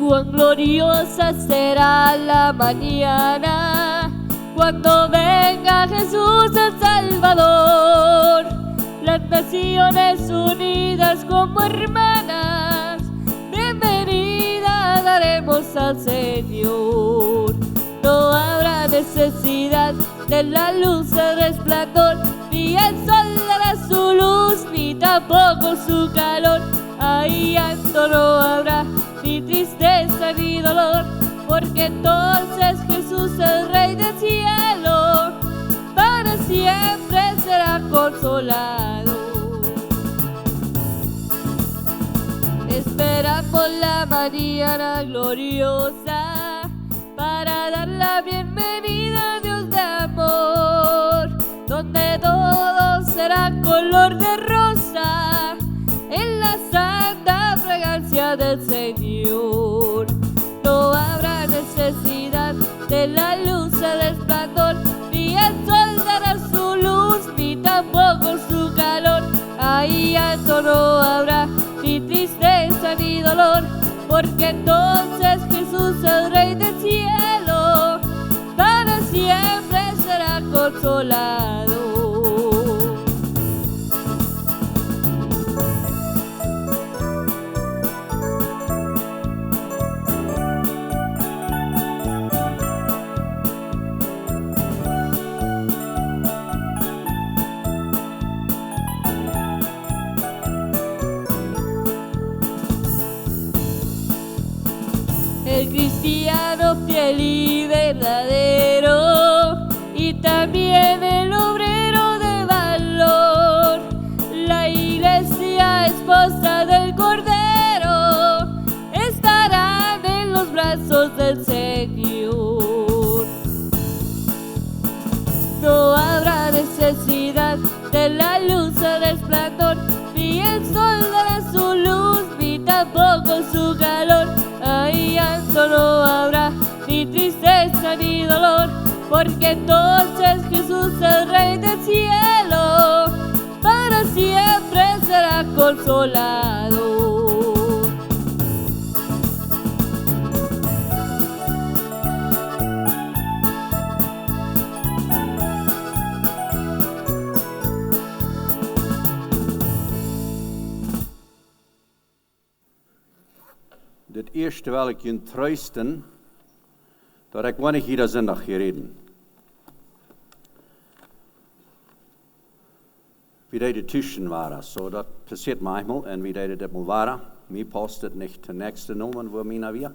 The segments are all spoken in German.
cuán gloriosa será la mañana cuando venga Jesús el Salvador. Las naciones unidas como hermanas, bienvenida daremos al Señor. No habrá necesidad de la luz del resplandor, ni el sol dará su luz, ni tampoco su calor. Ahí llanto no habrá, ni tristeza ni dolor, porque entonces Jesús, el Rey del cielo, para siempre será consolado. Esperamos la mañana gloriosa para dar la bienvenida a Dios de amor, donde todo será color de rosa en la santa fragancia del Señor. No habrá necesidad de la luz del resplandor, ni el sol dará su luz, ni tampoco su calor. Ahí llanto no habrá, ni tristeza ni dolor, porque entonces Jesús, el Rey del cielo, para siempre será consolado. El cristiano fiel y verdadero, y también el obrero de valor, la iglesia esposa del Cordero, estarán en los brazos del Señor. No habrá necesidad de la luz al resplandor, ni el sol dará su luz, ni tampoco su calor. Ahí llanto no habrá, ni tristeza ni dolor, porque entonces Jesús, el Rey del cielo, para siempre será consolado. Het eerste wil ik je troosten, dat ik weinig hier zondag gereden. Wie deden tussen waren, so dat passiert manchmal, en wie deden dat mal waren. Mir passt het nicht zur nächsten Nummer, wo mina wir.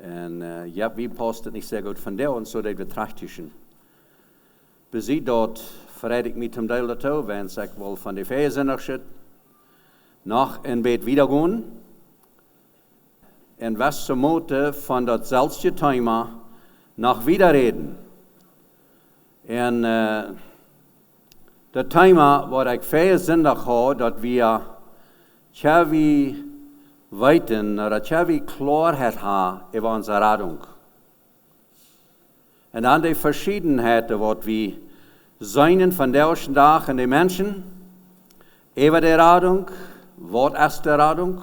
En ja, wie passt het nicht sehr gut von der, und so dat wir trachtischen. Bezieht dort, verred ik mit dem Teil dazu, wenn ich wohl von der Ferien noch shit, nach in Bett wiedergehen. En was ze moeten van datzelfde thema nog wieder reden. En dat thema wat ik veel zinnig had, dat we tjavi weten, dat tjavi klaarheid hebben over onze radung. En dan de verschiedenheden wat we zijn van deze dag en de mensen, over de radung, wat is de radung?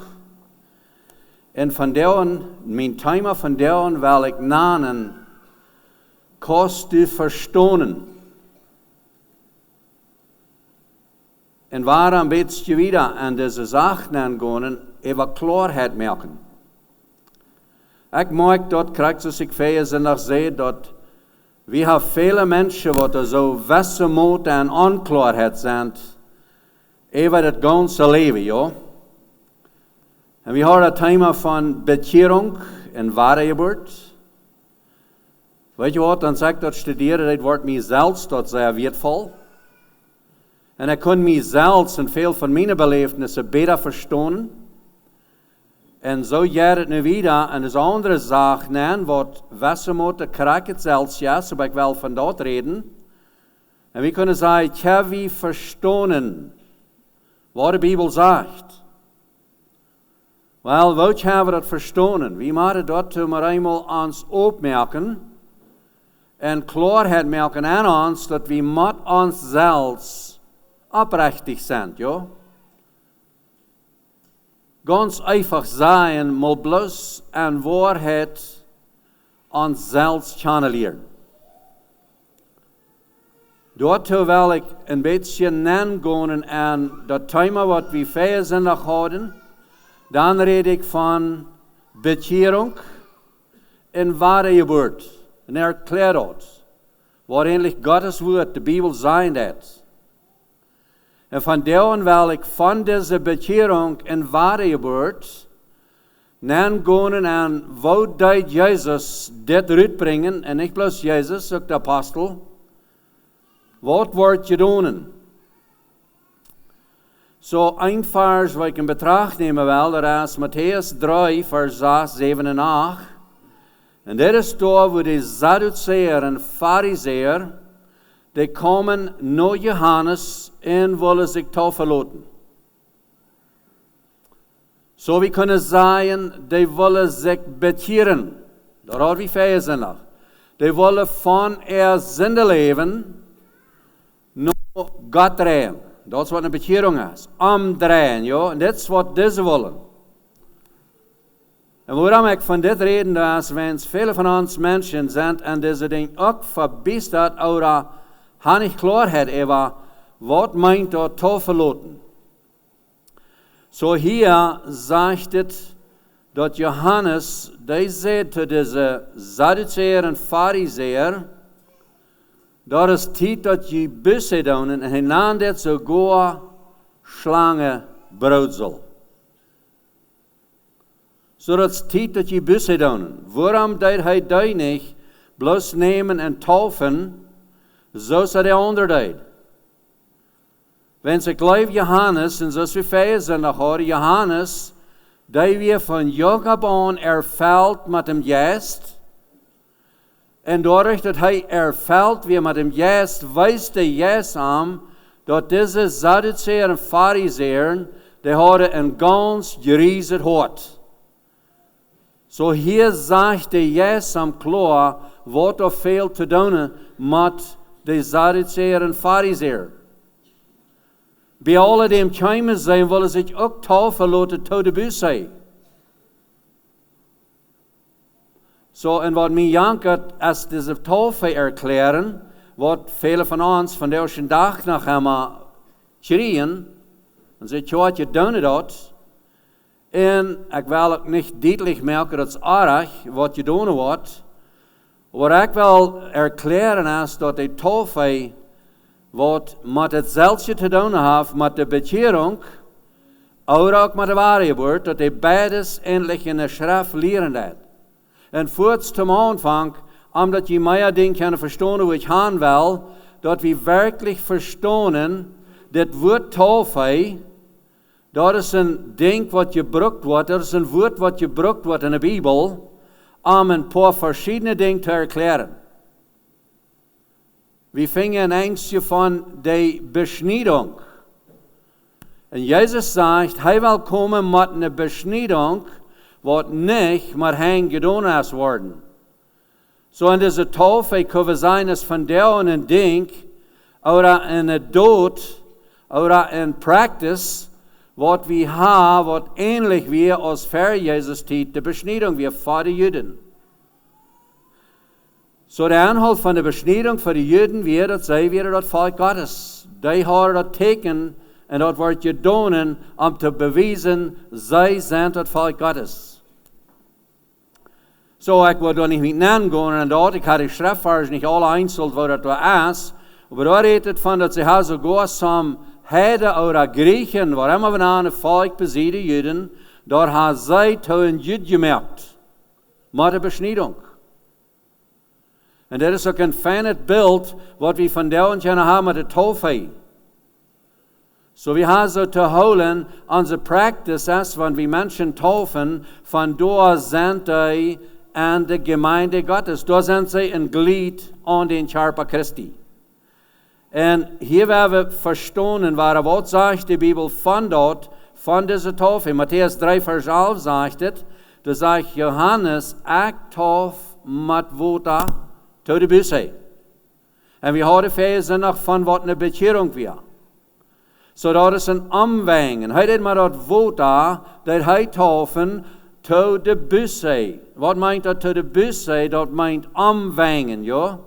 En van deren, mijn thema van deren wil ik namen, Kaust du vestonen. En waarom weet je weer aan deze zaken aangaan, over klaarheid merken. Ik merk dat, krijg zoals ik veel zinnig zei, dat we hebben vele mensen wat zo wissen moeten en onklaarheid zijn, over het ganze leven, ja. En we hebben het thema van bekering en wedergeboorte. Weet je wat, dan zeg ik dat studeren, dat wordt mij zelfs dat zeer waardevol. En ik kan mij zelfs en veel van mijn belevenissen beter verstaan. En zo gaat het nu weer. En dat is een andere zaak, nee, wat wissen moeten, krijg het zelfs, ja, zo ben ik wel van dat reden. En we kunnen zeggen, ik heb wie verstaan wat de Bijbel zegt. Wel, wat hebben we dat verstaan? We moeten dat maar eenmaal ons opmerken en klaarheid merken aan ons, dat we met ons zelfs oprechtig zijn, ja? ganz einfach sein, mal bloß an Wahrheit uns selbst channelieren. Dort will ich ein bisschen nennen an das Thema, was wir Feiersinnig haben. Dann rede ich von Bekehrung in wahre Geburt. Und erklärt uns, was eigentlich Gottes Wort, die Bibel, sein hat. Und von der an will ich von dieser Bekehrung in wahre Geburt nennen an, wo deut Jesus das rüberbringen, und nicht bloß Jesus, sagt der Apostel, was wird getan? So ein Vers, was ich in Betracht nehmen will, das ist Matthäus 3, Vers 6, 7 und 8. Und das ist da, wo die Sadduzäer und Pharisäer, die kommen nach Johannes und wollen sich taufen lassen. So wir können sagen, die wollen sich bekehren. Da hat wir Feiersinnig. Die wollen von ihr Sündeleben nach Gott drehen. Das ist was eine Bekehrung ist. Umdrehen, ja. Und das ist was diese wollen. Und warum ich von dit reden, ist, wenn viele von uns Menschen sind und diese Dinge auch verbiestert oder haben nicht Klarheit über, was meint dort Taufeloten. So hier sagt es, dass Johannes, der sagt zu diese Sadduzäer und Pharisäer, dass es Zeit, dass die Büsse tun und hineindet sogar Schlange Brotsel. So dass es Zeit, dass die Büsse tun. Warum deed hij die nicht bloß nehmen und taufen, so ist der andere deed? Wenn sie gleich Johannes, und so wie wir sind nachher, Johannes, der wir von jung an erfällt mit dem Geist, und dadurch, dass er erfällt wie mit dem Geist, weiß der Geist dass diese Sadduzäer und Pharisäer, die haben ein ganz gerieset Hort. So hier sagt der Geist klar, was da fehlt zu tun mit den Sadduzäer und Pharisäer. Bei alle dem Kämen sein, wollen sich auch taufen lassen, zu der Büsse. So, und was mir jankert, als diese Taufe erklären, was viele von uns von der ersten Tag nach einmal schrien, und sie tun das. Und ich will auch nicht deutlich merken, dass es arg, was getan wird. Aber ich will erklären, ist, dass die Taufe, was mit das Selbst zu tun hat, mit der Bekehrung, oder auch mit der Wahrheit, dass die beides endlich in der Schrift lernen hat. Und kurz zum Anfang, dass die mehr Dinge können verstehen, wo ich haben will, dass wir wirklich verstehen, das Wort Taufe, das ist ein Ding, was gebraucht wird, das ist ein Wort, was gebraucht wird in der Bibel, ein paar verschiedene Dinge zu erklären. Wir fingen eigentlich von der Beschneidung. Und Jesus sagt, er will kommen mit einer Beschneidung, was nicht mit Hand getan ist worden. So in dieser Taufe können wir sein, dass von der ein Ding, oder eine Tod, oder ein Practice, was wir haben, was ähnlich wie als vor Jesus Zeit, die Beschneidung, wie vor den Juden. So der Anhalt von der Beschneidung für die Juden wäre, dass sie wieder das Volk Gottes. Die haben das Teken und das wird getan, zu beweisen, sie sind das Volk Gottes. So, ich will da nicht mit nennen gehen, und dort, ich habe die Schriftverse nicht alle einzeln, wo das da ist, aber da redet von, dass sie sogar zum Heiden oder Griechen, wo immer wir ein Volk besiegen, Juden, dort haben sie zu ein Jüd gemerkt, mit der Beschneidung. Und das ist auch ein feines Bild, was wir von der und jener haben mit der Taufe. So wir haben so zu holen, unsere Praxis ist, wenn wir Menschen taufen, von dort sind sie an der Gemeinde Gottes. Dort sind sie ein Glied an den Körper Christi. Und hier werden wir verstehen, was sagt die Bibel von dort, von dieser Taufe. Matthäus 3, Vers 11 sagt es, da sagt Johannes, ich tauf mit Wasser zu der Büsse. Und wir haben Verse noch von was eine Bekehrung wäre. So dat is een omwengen. Hij deed maar dat woord daar, dat hij taufen to de busse. Wat meint dat to de busse? Dat meint omwengen, ja?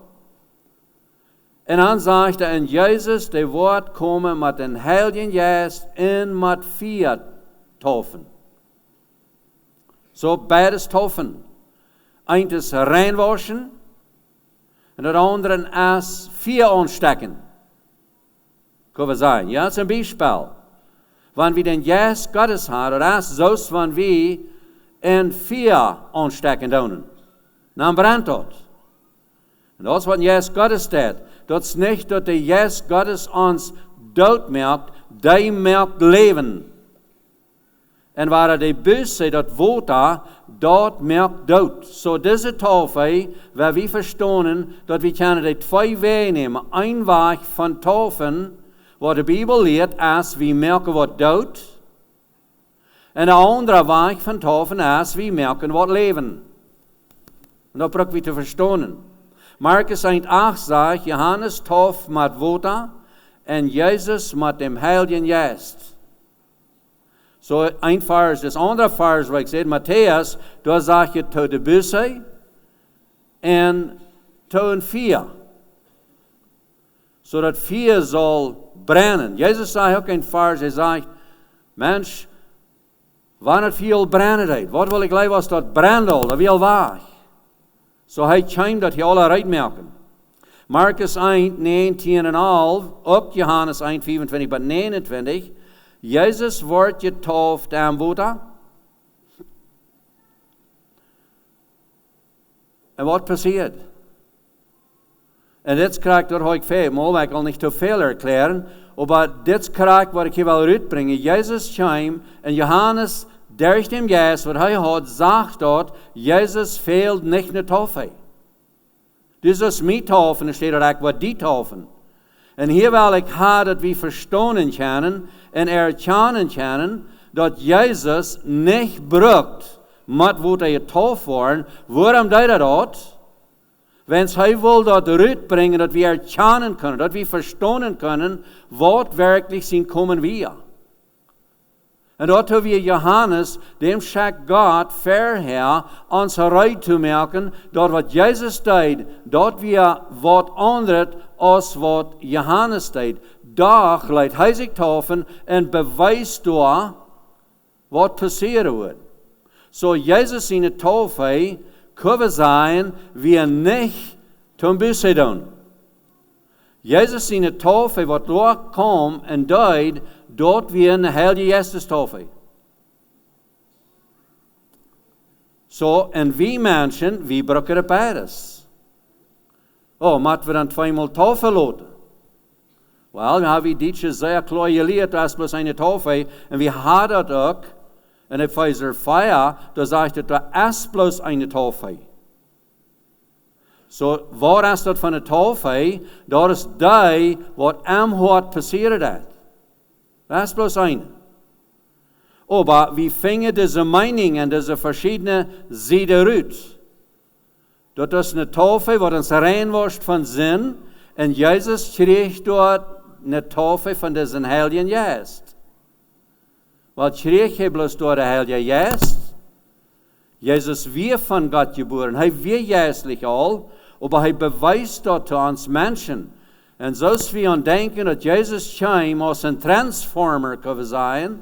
En dan zegt hij, en Jezus, de woord komen met een Heiligen Geest en met vier taufen. So beides taufen. Eén is reinwaschen en het andere is vier aanstecken. Kunnen we zeggen, ja, het is een Beispiel. Wanneer we den Geist Gottes hebben, dat is zoals wanneer we een vier aanstecken doen. Dan brandt dat. En dat is wat Geist Gottes deed. Dat is niet dat de Geist Gottes ons dood maakt, die maakt leven. En waar de Busse, dat woord daar, dat maakt dood. So deze taufe, waar we verstaan, dat we kunnen de twee wegen nemen. Een weg van taufen, wat de Bijbel leert, is we merken wat dood. En de andere weg van taufen is we merken wat leven. En dat brauchen we te verstaan. Markus 1,8 zegt, Johannes tauft met water en Jezus met dem Heiligen Geist. So ein Vers, das andere Vers, wat ik zei, Matthäus, daar zeg je to de busse en to een vier. Zodat vier zal brennen. Jezus zei ook een vers, hij zegt, mens, wanneer het veel brennen deed, wat wil ik leiden was dat brandt al, dat wil weg. So hij schijnt dat je alle uitmerken. Markus 1, 19 en 11, ook Johannes 1, 24, maar 29, Jezus wordt getauft aan water. En wat passiert? En dit krijg dat heb ik veel, ik wil niet te veel erklären, maar dit krijg wat ik hier wil uitbrengen. Jezus schijnt en Johannes, durch den Geist, wat hij had, zegt dat Jezus fehlt niet naar taufe. Dus is mijn taufen, er staat ook wat die taufen. En hier wil ik dat we verstaan kunnen en erkennen kunnen dat Jezus niet brukt met wat hij getauft worden. Waarom deed hij dat? Wens hij wil dat uitbrengen, dat we erkennen kunnen, dat we verstaan kunnen, wat werkelijk zijn komen wir. En dat hebben we Johannes, dem schickt Gott verher, ons eruit te merken, dat wat Jezus deed, dat we wat anders als wat Johannes deed. Daar leidt hij zich taufen en bewijst door wat passeren wordt. So Jezus in de taufe, kunnen we zeggen, wir nicht zum Busse doen. Jezus in de taufe, wat door kwam en deed, dort wir eine Heilige Geistestaufe. So, en wie Menschen, wie brauchen het beides? Oh, moeten we dan tweemaal taufe laten? Wel, we hebben dit zeer klar geleerd, dat is bloß eine Taufe, en we hadden dat ook, en op deze feier, da sagt het, dat is bloß eine Taufe. So, wat is dat van de Taufe? Dat is die, wat am hart passiert is. Dat is bloß eine. Aber wir fingen diese Meinung und diese verschiedenen Seiten uit. Dat is eine Taufe, wat uns reinwascht von Sinn, und Jesus kreeg dort eine Taufe von diesem Heiligen Geist. Wat kreeg hij bloß door de Heilige Geist? Jesus wir von Gott geboren, hij wir geistlich al, aber hij beweist dat zu uns Menschen. En zoals we aan denken dat Jezus kwam als een transformer kunnen zijn,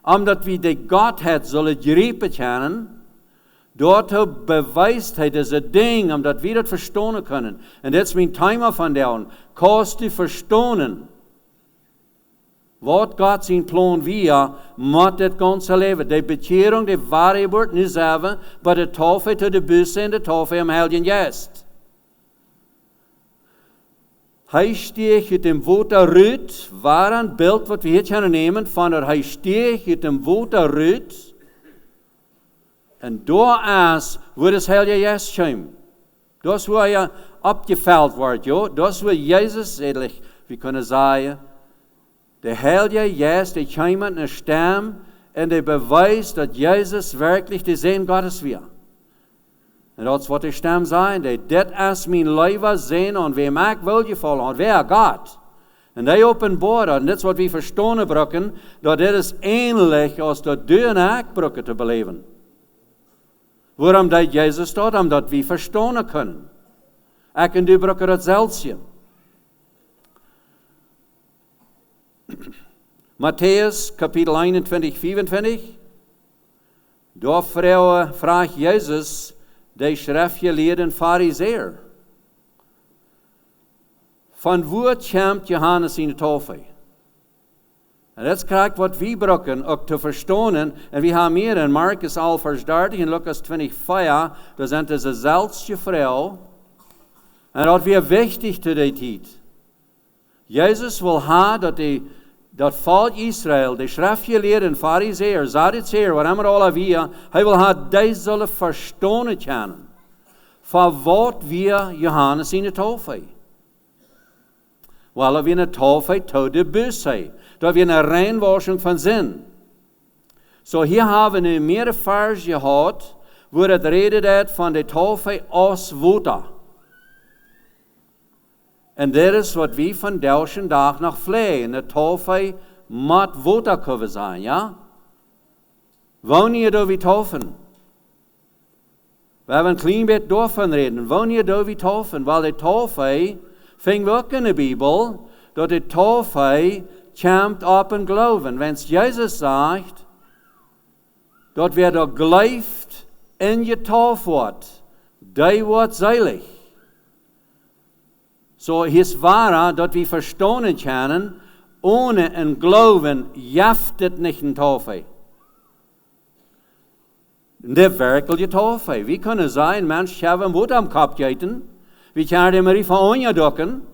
omdat we de Godheid zullen grijpen kunnen, daartoe bewijst hij deze ding, omdat we dat verstaan kunnen. En dat is mijn thema vandaag. Kaust u verstaan wat God zijn plan weer met het ganze leven. De bekering, de waarheid wordt nu zelf, bij de taufe tot de busse en de taufe am Heiligen Geist. Hij steeg uit dem water uit, waar een beeld wat we hier kunnen nemen, van dat hij steeg uit dem water uit. En daar is waar het Heilige Geest komt. Dat is waar hij opgeveld wordt, ja. Dat is waar Jezus, we kunnen zeggen, de Heilige Geest, die komt met een stem en die bewijst dat Jezus werkelijk de Zoon Gottes weer. En dat is wat de stem zei. Dit is mijn leven zijn aan wem ik wil gevallen, aan wer God. En die openbaar, en dit is wat we verstaan brokken, dat dit is ähnlich als dat du en ik brokken te beleven. Waarom deed Jezus dat? Omdat we verstaan kunnen. Ik en du brokken hetzelfde. Matthäus, kapitel 21, 24. Daar vraagt Jezus de schriftgeleerden Pharisäer. Van waar komt Johannes in de tafel? En dat krijgt wat we brokken ook te verstaan. En we hebben meer in Markus 11, vers 30 en Lucas 24, daar zijn het dezelfde vrouw. En dat weer wichtig te die tijd. Jezus wil hebben dat volk Israël, de schriftgeleerden, Pharisäer, Sadduceer, wat immer alle wir, hij wil hebben die zullen verstaan kunnen. Van wat we Johannes in de tafel. Wel, we in de tafel tot de bus. Dat we een reinwaschung van zin. So hier hebben we nu meer vers gehad, waar het redet van de tafel als water. En dat is wat we van deze dag nog vleien. De tafel moet water kunnen zijn, ja? Wanneer doen we tafelen? We hebben een klein beetje daarvan reden. Wanneer doen we tafelen? Wel, de tafel vinden we ook in de Bijbel, dat de tafel komt op en geloven. Wenn Jezus zegt, dat wer da gelooft in je taf wordt, die wordt selig. So is waar dat we verstaan kunnen, ohne een geloven jaft het niet een tafel. De werkelijke tafel. We kunnen zeggen, mens, hebben een woord am kop gegeten. We kunnen hem er van ongedokken.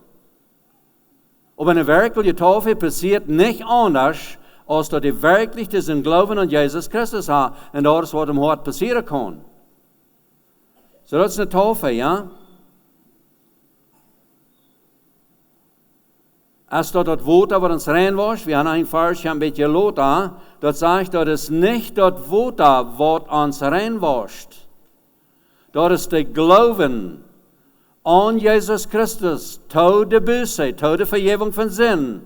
Aber eine wirkliche Taufe passiert nicht anders, als dass die wirklich diesen Glauben an Jesus Christus haben. Und das ist, was im Hort passieren kann. So, das ist eine Taufe, ja? Als das Water, was uns reinwascht, wir haben ein Vers, ein bisschen Lothar, das sagt, das ist nicht das Water, was uns reinwascht. Das ist der Glauben an Jesus Christus, tot de Buße, tot de Vergebung von Sinn.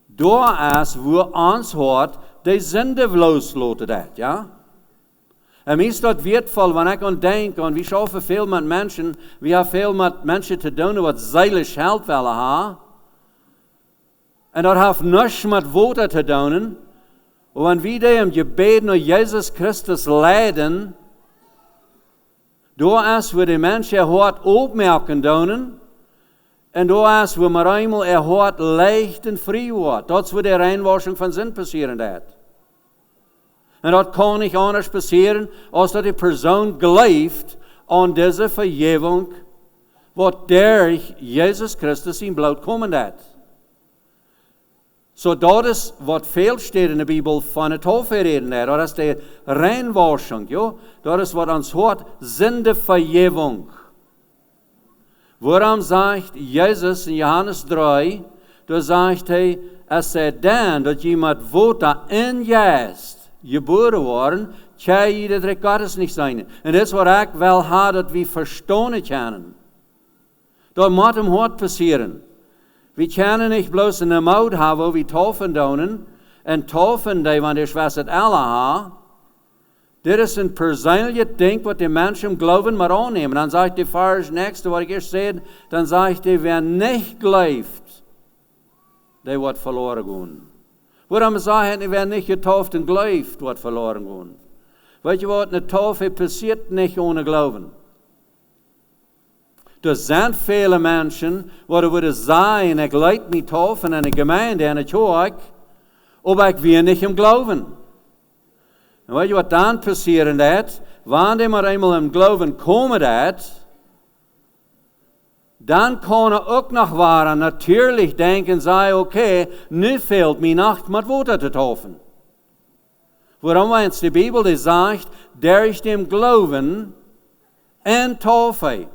Da ist, wo uns hat, die Sünde loslassen hat, ja? Und mir ist das wertvoll, wenn ich an denke, und wir schaffen viel mit Menschen, wir haben viel mit Menschen zu tun, die seelisch Geld wollen haben. Und das hat nichts mit Worten zu tun. Und wenn wir die im Gebet nach Jesus Christus leiden, da ist, wo die Menschen hart opmerken doen, en da ist, wo man einmal hart leicht und frei wird. Das ist, wo die Reinwaschung von Sinn passieren hat. Und das kann nicht anders passieren, als dass die Person glaubt an diese Vergebung, was durch Jesus Christus in Blut kommen hat. So, das ist, was viel steht in der Bibel von der Taufe reden. Das ist die Reinwaschung. Ja? Das ist, was uns hat, Sündevergebung. Worum sagt Jesus in Johannes 3, da sagt er, es sei dann, dass jemand Water in Geist geboren worden, kann jeder Dreck Gottes nicht sein. Und das, was ich will haben, dass wir verstehen können. Das muss im Hort passieren. Wir können nicht bloß eine Maut haben, wo wir taufen tun, und taufen, die wenn die Schwester alle haben. Das ist ein persönliches Ding, was die Menschen im Glauben mal annehmen. Dann sagt die Vers, nächste, was ich erst sehe, dann sagt die, wer nicht glaubt, der wird verloren gehen. Warum sagen die, wer nicht getauft und glaubt, wird verloren gehen? Weißt du was, eine Taufe passiert nicht ohne Glauben. Er sind viele Menschen, die sagen, ich leite mich taufen in der Gemeinde, in der Kirche, aber ich will nicht im Glauben. Und weißt du, was dann passieren wird? Wenn die mal einmal im Glauben kommen wird, dann kann auch noch waren, natürlich denken, sei okay, nu fehlt mir Nacht mit Wasser zu taufen. Warum, wenn es die Bibel die sagt, durch dem Glauben und Taufe.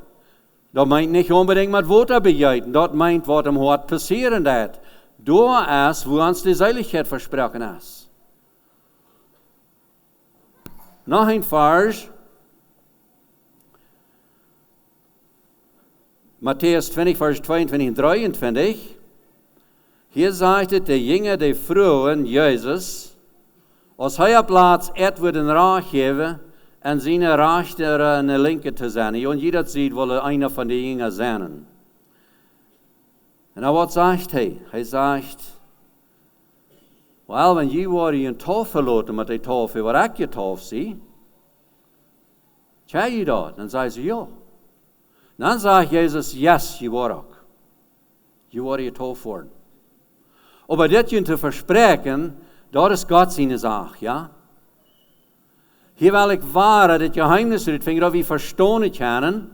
Das meint nicht unbedingt mit Wasser begeiten, das meint, was im Hort passieren wird. Da ist, wo uns die Seligkeit versprochen ist. Noch ein Vers. Matthäus 20, Vers 22 und 23. Hier sagt es, der Jünger, der Frauen, Jesus, als hij Platz wird ein Reich geben, und seine Rechte eine Linke zu sein. Und jeder sieht, wohl einer von den Jüngern sein. Und was sagt er? Er sagt, well, wenn je worden je een tolf verloten met die tolf, wat ik je tolf zie, tja je dat? Dan zei ze, ja. Dan sagt Jesus, yes, je wordt ook. Je wordt je tolf worden. Aber dit je te verspreken, dat is God zijn zaak, ja? Hier wil ik waren, dat geheimnis uitvinken, dat we verstaan kunnen,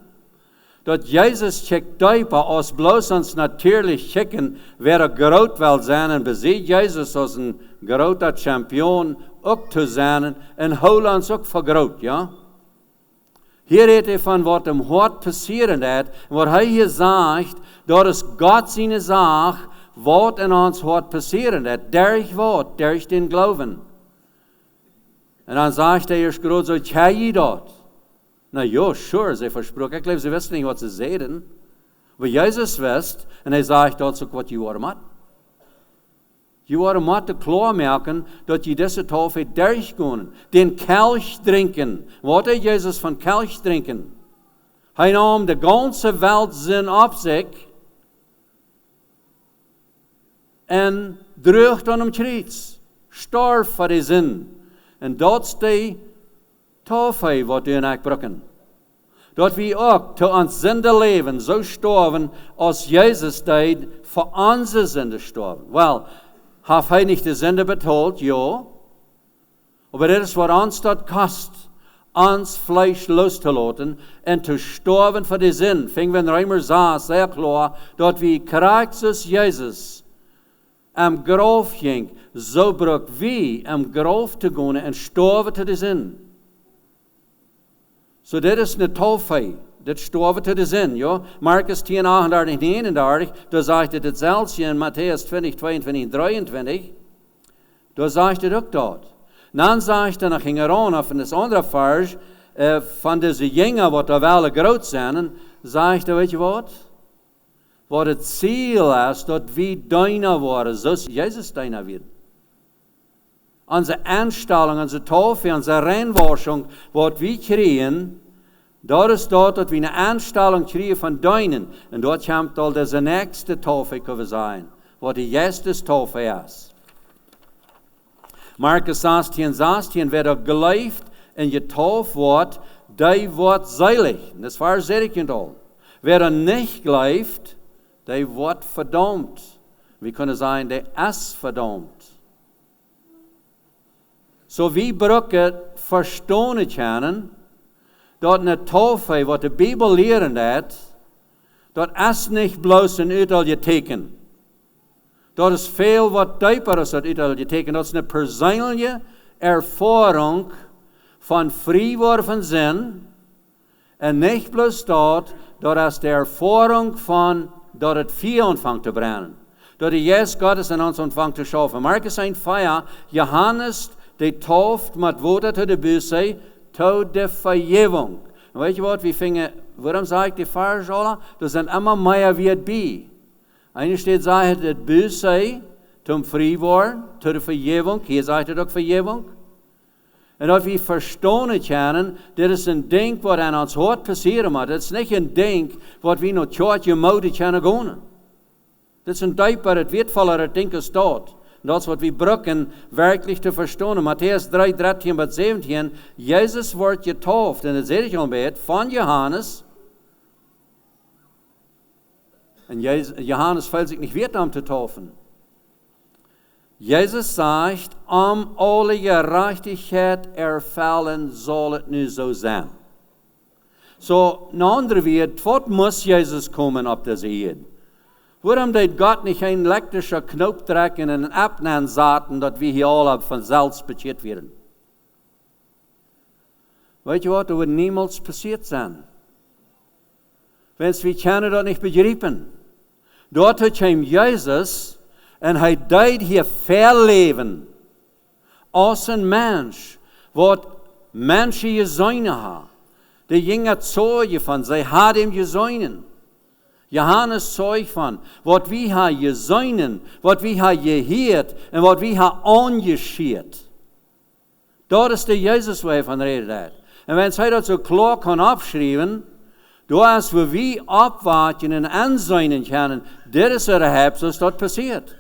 dat Jezus checkt duipen, als bloos ons natuurlijk checken, wer groot wil zijn, en beziet Jezus als een grote champion ook te zijn, en hou ons ook vergroot, ja? Hier redt hij van wat hem hart passieren heeft, en wat hij hier zegt, dat is God zijn zaak, wat in ons hart passieren heeft, durch wat, durch den Glauben. En dan zegt hij eerst groot zo, tja je dat? Nou ja, sure, ze versproken. Ik geloof, ze wisten niet wat ze zeiden. Maar Jezus wist, en hij zegt dat is ook wat je worden moet. Je worden moet te klaarmaken, dat je deze tafel durchgaan. Den Kelch drinken. Wat heeft Jezus van Kelch drinken? Hij nam de ganze Welt zin op zich. En droeg aan hem kruis. Starf voor die zin. En dat is die tafel wat u en ik brokken. Dat we ook te ons zinde leven zo sterven, als Jezus deed voor onze zinde sterven. Wel, heeft hij niet de zinde betaald? Ja. Maar dit is wat ons dat kost. Ons Fleisch loszulaten en te sterven voor de zin. Ving we in Römer 6 sehr klar, dat we Christus Jezus am Graf ging, so bruk wie am Graf te gaan en sterven te de zin. So dit is een tafel, dit sterven te de zin, ja. Markus 10, 38, 39, da zegt het hetzelfde in Matthäus 20, 22, 23, da zegt het ook dat. Dan zegt hij, dan ging er aan, auf in das andere vers, van deze jingen, wat er wel groot zijn, zegt hij, weet je wat? Wat het ziel is, dat we deiner worden, zoals Jezus deiner wird. Onze aanstelling, onze tafel, onze reinwaschung, wat we krijgen, dat is dat we een aanstelling krijgen van deinen. En dat komt al deze nächste tafel kunnen zijn, wat de eerste tafel is. Markus 16, 16, wer er geleift en je tafel wordt, die wordt selig. Dat war zeg ik al. Wer er niet geleift, die wordt verdammt. We kunnen zeggen, die is verdammt. So wie brokken verstaan kunnen, dat een tafel, wat de Bijbel leren heeft, dat is niet bloos een uiterlijke teken. Dat is veel wat dieper is dat uiterlijke teken. Dat is een persoonlijke ervaring van vrij worden van zin. En niet bloos dat is de ervaring van dat het vuur ontvangt te brennen. Dat de Jezus Gottes in ons ontvangt te schaffen. Markus 1, 4, Johannes, die tauft met water tot de busse, tot de vergeving. En weet je wat, we vingen, waarom zeg ik die vers alle? Er zijn immer meer wie het bij. Einer steht, sagt het busse, zum vrij worden, tot de vergeving. Hier zegt het ook vergeving. En dat we verstaan kunnen, dit is een ding wat aan ons hart passeren moet. Het is niet een ding wat we naar kerkje moeten kunnen gaan. Dit is een dieper, het weetvoller ding als dat. Dat is wat we brokken werkelijk te verstaan. Matthäus 3, 13 tot 17, Jezus wordt getauft, en dat zeg ik al bij van Johannes. En Johannes fällt sich nicht wert, um zu taufen. Jesus sagt, alle Gerechtigkeit erfallen soll es nu so sein. So, een andere wird, wat muss Jesus kommen auf diese Erde? Warum deed Gott nicht einen elektrischen Knopf trekken en een abnehmen zaten, dat wir hier alle von selbst beschert werden? Weet je wat, dat wird niemals passiert sein. Wenn's wir können das nicht begreifen. Dort kam Jesus en hij deed hier verleven als een mens, wat mensen gezien had. De jonge zeugen van, zij had hem gezien. Johannes zeugt von, was wir haben gesehen, was wir haben gehört und was wir haben angeschaut. Das ist der Jesus, wo er von redet hat. Und wenn sie das so klar kann abschreiben, da ist, wo wir abwarten und ansehen können, das ist der Herbst, was dort passiert.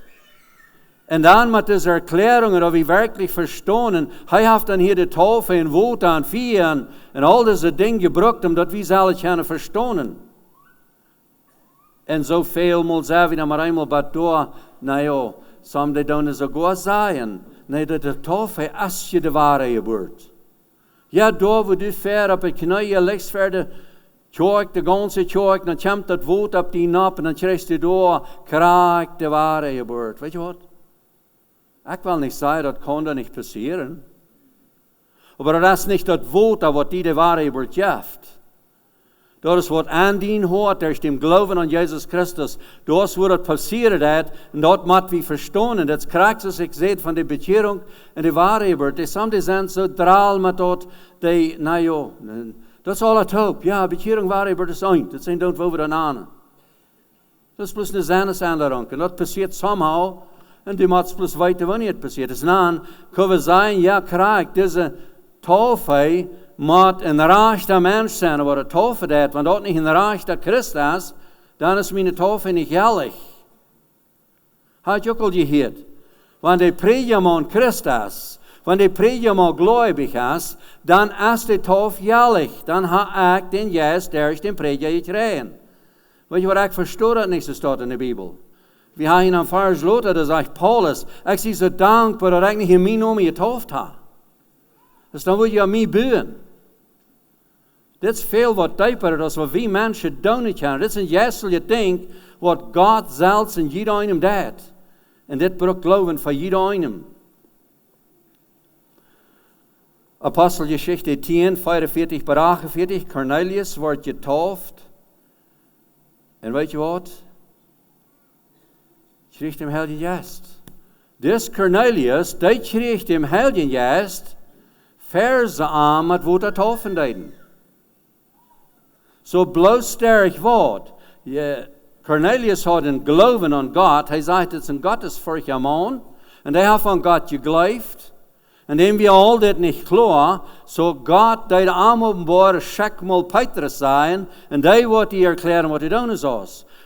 Und dann mit dieser Erklärung, dass wir wirklich verstehen, er hat dann hier die Taufe und Wut an Vieren und all diese Dinge gebraucht, damit wir es alle können verstehen. Und so viel mal sagen wir noch einmal, aber da, naja, some die dann sogar sagen, nee, dat de Taufe als je de Wahrheit geburt. Ja, da wo du fährst, op het knieën legst voor de Tjoek, de ganze Tjoek, dan komt dat woord op die nap en dan krijg je door, krijg de Wahrheit geburt. Weet je wat? Ik wil niet zeggen, dat kan er niet passieren. Maar dat is niet dat woord wat die de Wahrheit geburt geeft. Dat is wat aandien hoort, durch dem Glauben an Jesus Christus. Das, wo das passiert hat, und dort muss wir verstehen. Das kriegt es, ich sehe, von der Bekehrung und der Wahrheit. Die sind so dral mit dort, die, naja, das ist alles top. Ja, Bekehrung, Wahrheit, das ist ein. Das sind dort, wo wir dann an. Das ist bloß eine Sinnesänderung. Und das passiert somehow, und die muss bloß weiter, wenn nicht passiert. Das dann können wir sagen, ja, kriegt diese Taufe, moet een rechter Mensch zijn, aber eine Taufe dat, wenn dort nicht ein rechter Christ ist, dann ist meine Taufe nicht ehrlich. Hat ihr auch al gehört? Wenn der Prediger Christ ist, wenn der Prediger gläubig ist, dann ist die Taufe ehrlich. Dann hat ich den Jesus, der ich den Prediger gekriegt. Weil ich verstehe das nicht, so steht in der Bibel. Wir haben am Vers Luther, da sagt Paulus, ich bin so dankbar, dass ich nicht in meinem Namen getauft habe. Das dann will ich an mich bühen. Dat is veel wat dieper dan wat wij mensen doen kunnen. Dit is een juistelijk ding wat God zelfs in iedereen deed. En dit braucht geloven van iedereen. Apostelgeschichte 10, 44 bis 48, Cornelius wordt getauft. En weet je wat? Kreeg dem Heiligen Geist. Dit Cornelius, die kreeg dem Heiligen Geist verse aan met wat er taufen deden. So bloß sterk Wort. Cornelius hat einen Glauben an Gott. Er sagt, es ist ein gottesfurchtbarer Mann. Und er hat von Gott geglaubt. Und dem wir all das nicht klar, so Gott, der die Arme offenbar, schick mal Petrus sein. Und der wird dir erklären, was er tun ist.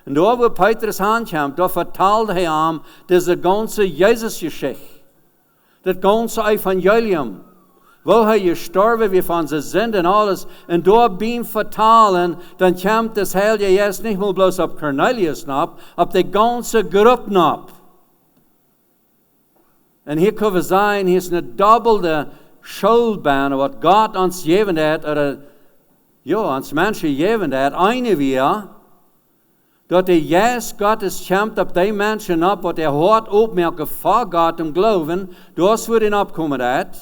Und da, wo Petrus ankommt, da verteilt er ihm diese ganze Jesus-Geschichte. Das ganze Evangelium. Wo er gestorben, wie von seinen Sünden und alles, und dort beim Vertalen, dann kommt das Heilige jetzt nicht mal bloß auf Cornelius ab, auf die ganze Gruppe ab. Und hier können wir sagen, hier ist eine doppelte Schuldbahn, was Gott uns gegeben hat, oder ja, uns Menschen gegeben hat. Eine wir, dass der Jesus Gottes kommt auf die Menschen ab, was er hart aufmerken vor Gott im Glauben, das wird ihn abkommen hat.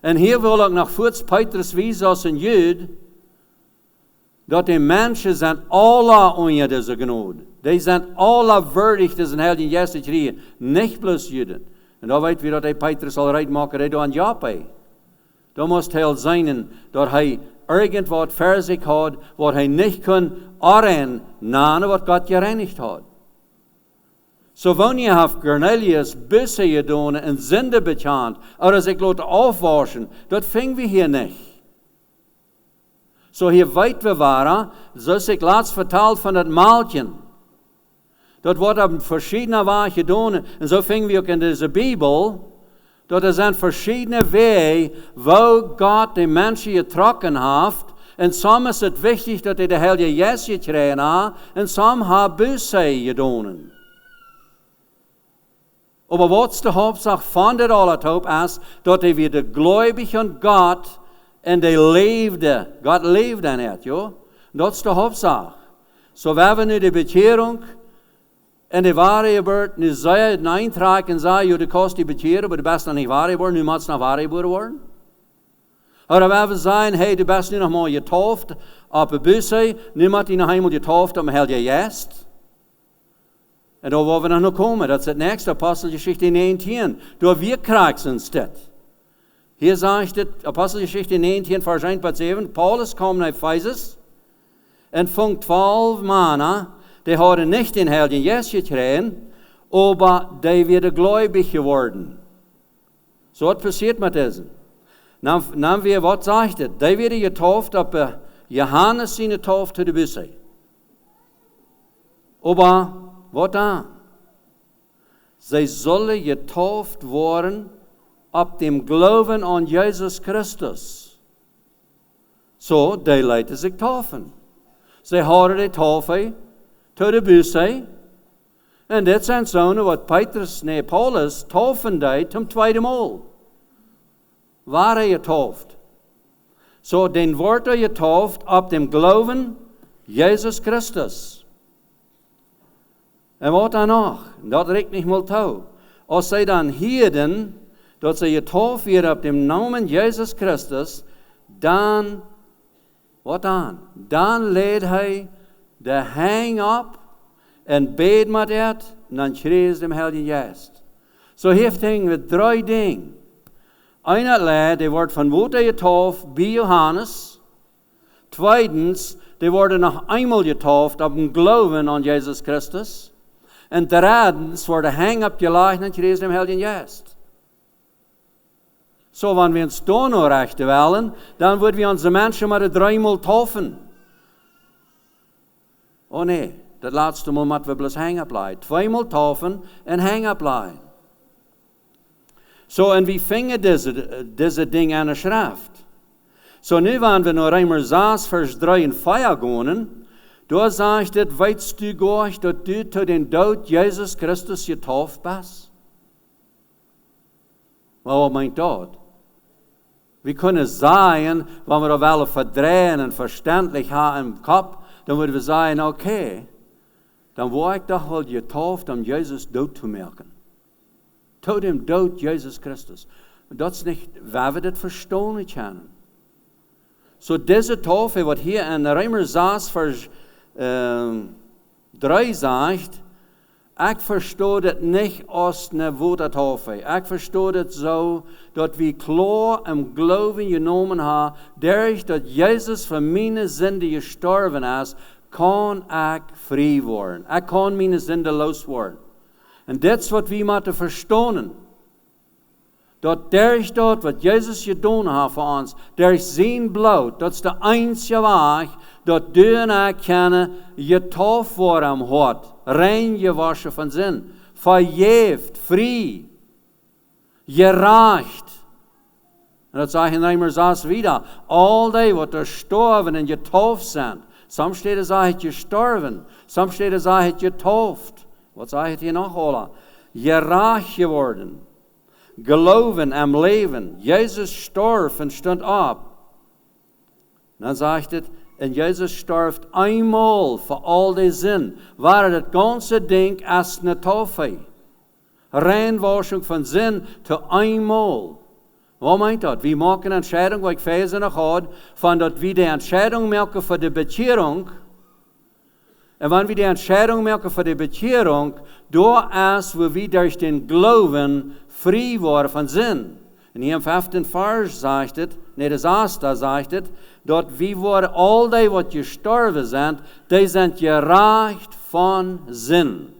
Und hier will ich noch kurz Petrus wiesen als ein Jude, dass die Menschen sind alle unter dieser Gnade. Die sind alle würdig, diesen Heiligen Geist zu kriegen, nicht bloß Juden. Und da weiß wir, dass der Petrus all right machen, der da ein Job hat. Da muss er sein, dass er irgendwas für sich hat, was er nicht kann erinnern, was Gott gereinigt hat. So wenn ihr auf Cornelius Büsse getan und Sünde bekannt, oder sich lassen aufwaschen, das fingen wir hier nicht. So hier weit wir waren, so ist sich laatst vertalt von das Maalchen. Das wird auf verschiedene Weise getan, und so fingen wir auch in dieser Bibel, dass es sind verschiedene Wege, wo Gott die Menschen getroffen hat, und some ist es wichtig, dass der Heilige Geist gekriegt hat, und some haben Büsse getan. Aber was die Hauptsache von der Allertop ist, dass er wieder gläubig an Gott und er lebte. Gott lebt an er, ja? Und das ist die Hauptsache. So wenn wir nu die Bekehrung und die Wahrheit geburt, nu sei ein Eintrag und sagen, ja, du kannst die Bekehrung, aber du bist noch nicht Wahrheit geworden, nu musst noch Wahrheit geworden. Oder wenn wir sagen, hey, du bist nu noch mal getauft, auf der Büsse, nu musst du noch einmal getauft, am Heiligen Geist. Und da wollen wir noch kommen. Das ist das nächste, Apostelgeschichte 19. Da wir kriegen uns das. Hier sagt das, Apostelgeschichte 19, Vers 1 bis 7. Paulus kam nach Ephesus. En von 12 Männern, die haben nicht den Heiligen Geist gekriegt, aber die werden gläubig geworden. So was passiert mit diesen. Dann wir, was sagt er? Die werden getauft, ob Johannes seine Taufe zu der Büsse. Aber, was dann? Sie sollen getauft worden, ab dem Glauben an Jesus Christus. So, die Leute sich taufen. Sie haben die Taufe zu der Büsse. Und das sind so, was Paulus taufen die zum zweiten Mal. War getauft. So, den wird getauft ab dem Glauben Jesus Christus. Und was danach? Das regt nicht mal zu. Als sie dann hielten, dass sie getauft werden ab dem Namen Jesus Christus, dann, was dann? Dann lädt er den Hang ab und bet mit er, und dann kriegt dem Heiligen Geist. So hilft er mit 3 Dingen. Einer lädt, der wird von Mutter getauft, wie Johannes. Zweitens, der wurde noch einmal getauft, ab dem Glauben an Jesus Christus. Und drittens, wurde Hang abgelegt, und kriegt dem Heiligen Geist. So, wenn wir uns da noch rechten wollen, dann würden wir unsere Menschen mal 3-mal taufen. Oh nee, das letzte Mal müssen wir bloß hängen bleiben. 2-mal taufen und hängen bleiben. So, und wie fingen diese Dinge an der Schrift? So, nu wenn wir noch einmal 6, Vers 3 und 4 gehen, da sagt es, weißt du gar nicht, dass du zu den Tod Jesus Christus getauft bist? Was meint das? Wir können sagen, wenn wir das alle verdrehen und verständlich haben im Kopf, dann würden wir sagen, okay, dann war ich doch wohl getauft, um Jesus Tod zu merken. Zu dem Tod Jesus Christus. Und das ist nicht, wer wir das verstehen können. So diese Taufe, was hier in Römer 6, Vers 3 sagt, ich verstehe das nicht als eine Wutertaufe. Ich verstehe das so, dass wir klar im Glauben genommen haben, dadurch, dass Jesus für meine Sünde gestorben ist, kann ich frei werden. Ich kann meine Sünde loswerden. Und das ist, was wir müssen verstehen. Dass dadurch dort, was Jesus getan hat für uns, durch sein Blut, das ist der einzige Weg, dass du und ich können getauft worden hat, rein gewaschen von Sinn, verjäft, frei, gerecht. Und das sage ich in Römer 6 wieder, all die, die gestorben und getauft sind, some steht es, er hat gestorben, some steht es, er hat getauft. Was sage ich hier noch, Ola? Gerecht geworden. Glauben am Leben. Jesus starb und stand ab. Und dann sagt es, und Jesus starb einmal für all die Sinn. War das ganze Ding als eine Taufe. Reinwaschung von Sinn zu einmal. Was meint das? Wir machen eine Entscheidung, wie ich Verse noch habe, von dass wir die Entscheidung machen für die Bekehrung. Und wenn wir die Entscheidung machen für die Bekehrung, da ist, wo wir durch den Glauben frei waren von Sinn. Und hier im 5. Vers sagt es, das 1. sagt es, dass wir waren, all die, die gestorben sind, die sind gerecht von Sinn.